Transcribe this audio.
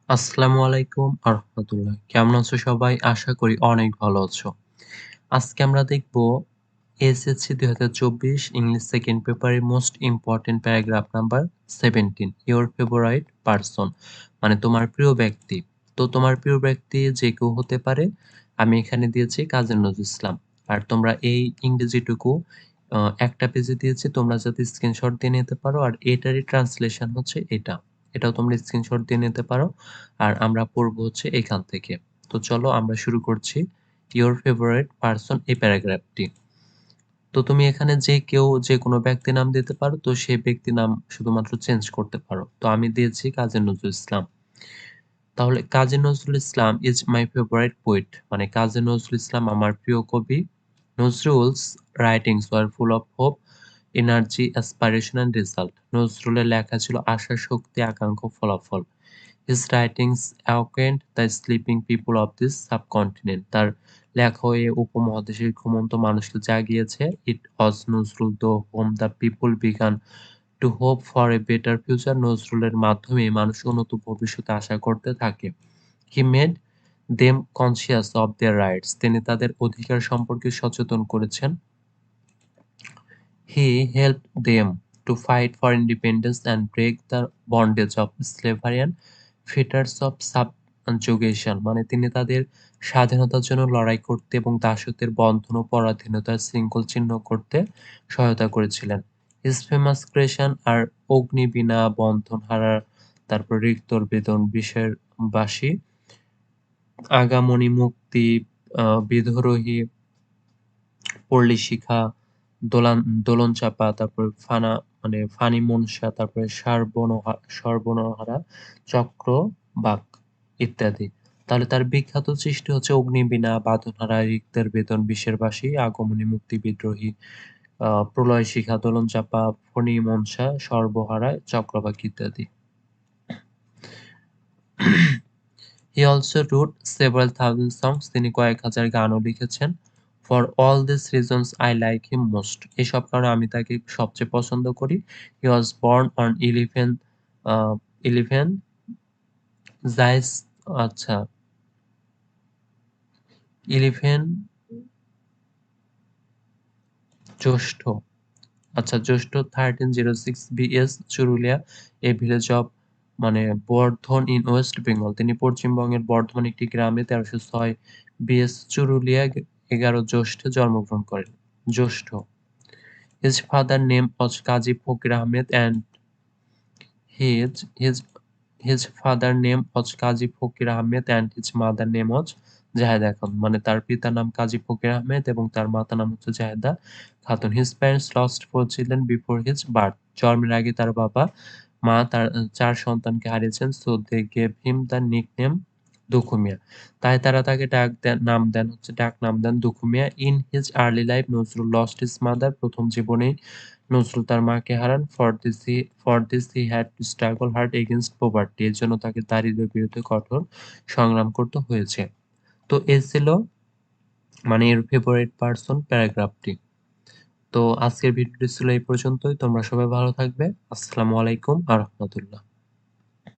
আসসালামু আলাইকুম আরহামাতুল্লাহ। কেমন আছো সবাই? আশা করি অনেক ভালো আছো। আজকে আমরা দেখব এসএসসি ২০২৪ ইংলিশ সেকেন্ড পেপারের most important paragraph number 17 your favourite person মানে তোমার প্রিয় ব্যক্তি। তো তোমার প্রিয় ব্যক্তি যে কেউ হতে পারে। আমি এখানে দিয়েছি কাজী নজরুল ইসলাম। আর তোমরা এই ইংরেজিটুকু একটা পেজে দিয়েছি, তোমরা যাতে স্ক্রিনশট দিয়ে নিতে পারো। আর এটারই ট্রান্সলেশন হচ্ছে এটা। এটাও তোমরা স্ক্রিনশট দিয়ে নিতে পারো। আর আমরা পড়বো হচ্ছে এখান থেকে। তো চলো আমরা শুরু করছি। ইওর ফেভারিট পারসন এই প্যারাগ্রাফটি। তো তুমি এখানে যে কেউ যেকোনো ব্যক্তির নাম দিতে পারো। তো সেই ব্যক্তির নাম শুধুমাত্র চেঞ্জ করতে পারো। তো আমি দিয়েছি কাজী নজরুল ইসলাম। তাহলে Kazi Nazrul Islam is my favourite poet মানে কাজী নজরুল ইসলাম আমার প্রিয় কবি। Nazrul's writings were full of hope, energy, aspiration and result. নজরুলের লেখা ছিল আশা, শক্তি, আকাঙ্ক্ষা, ফলাফল। His writings awakened the sleeping people of this subcontinent. তার লেখা এই উপমহাদেশের ঘুমন্ত মানুষকে জাগিয়েছে। It was Nazrul to whom the people began to hope for a better future. নজরুলের মাধ্যমে মানুষ উন্নত ভবিষ্যতে আশা করতে থাকে। He made them conscious of their rights. তিনি তাদের অধিকার সম্পর্কে সচেতন করেছেন। He helped them to fight for independence and break the bondage of slavery and fetters of subjugation মানে তিনি তাদের স্বাধীনতার জন্য লড়াই করতে এবং দাসত্বের বন্ধন ও পরাধীনতার শৃঙ্খল ছিন্ন করতে সহায়তা করেছিলেন। His famous creation আর অগ্নিবীণা, বন্ধনহারা, তারপর রিক্তর বেদন, বিষের বাঁশি, আগামনী মুক্তি, বিদ্রোহী, পল্লীশিখা, দোলনচাঁপা, তারপরে ফানি মনসা, তারপরে সর্বণহারা, চক্রবাক ইত্যাদি। তাহলে তার বিখ্যাত সৃষ্টি হচ্ছে অগ্নিবীণা, বাঁধনহারা, রিক্তের বেদন, বিষের বাঁশি, আগমনী মুক্তি, বিদ্রোহী, প্রলয়শিখা, দোলনচাঁপা, ফণী মনসা, সর্বহারা, চক্রবাক ইত্যাদি। He also wrote several thousand songs. তিনি কয়েক হাজার গানও লিখেছেন। For all these reasons I like him most. এসব কারণে আমি তাকে সবচেয়ে পছন্দ করি। He was born on 11 জাইস আচ্ছা 11 জ্যৈষ্ঠ Jyaishtha 1306 BS Churulia a village of Bardhan in West Bengal. তিনি পশ্চিমবঙ্গের বর্ধমান একটি গ্রামে 1306 BS চুরুলিয়া 11 জ্যৈষ্ঠে জন্মগ্রহণ করেন। জ্যৈষ্ঠ। His father name was Kazi Fakir Ahmed and his his his father name was Kazi Fakir Ahmed and his mother name was Zaheda Khatun. মানে তার পিতার নাম কাজী ফকির আহমেদ এবং তার মাতার নাম হচ্ছে Zaheda Khatun. His parents lost 4 children before his birth. জন্মের আগে তার মা তার 4 সন্তানকে হারিয়েছেন। So they gave him the nickname Dukhu মিয়া। তাই তারা তাকে ডাক নাম দেন দুখু মিয়া। In his early life Nazrul lost his mother. প্রথম জীবনেই নজরুল তার মাকে হারান। For this he had to struggle hard against poverty. এর জন্য তাকে দারিদ্র্যের বিরুদ্ধে কঠোর সংগ্রাম করতে হয়েছে। তো এই ছিল এর ফেভারিট পারসন প্যারাগ্রাফটি। তো আজকের ভিডিওটি ছিল এই পর্যন্তই। তোমরা সবাই ভালো থাকবে। আসসালামু আলাইকুম আ রহমতুল্লাহ।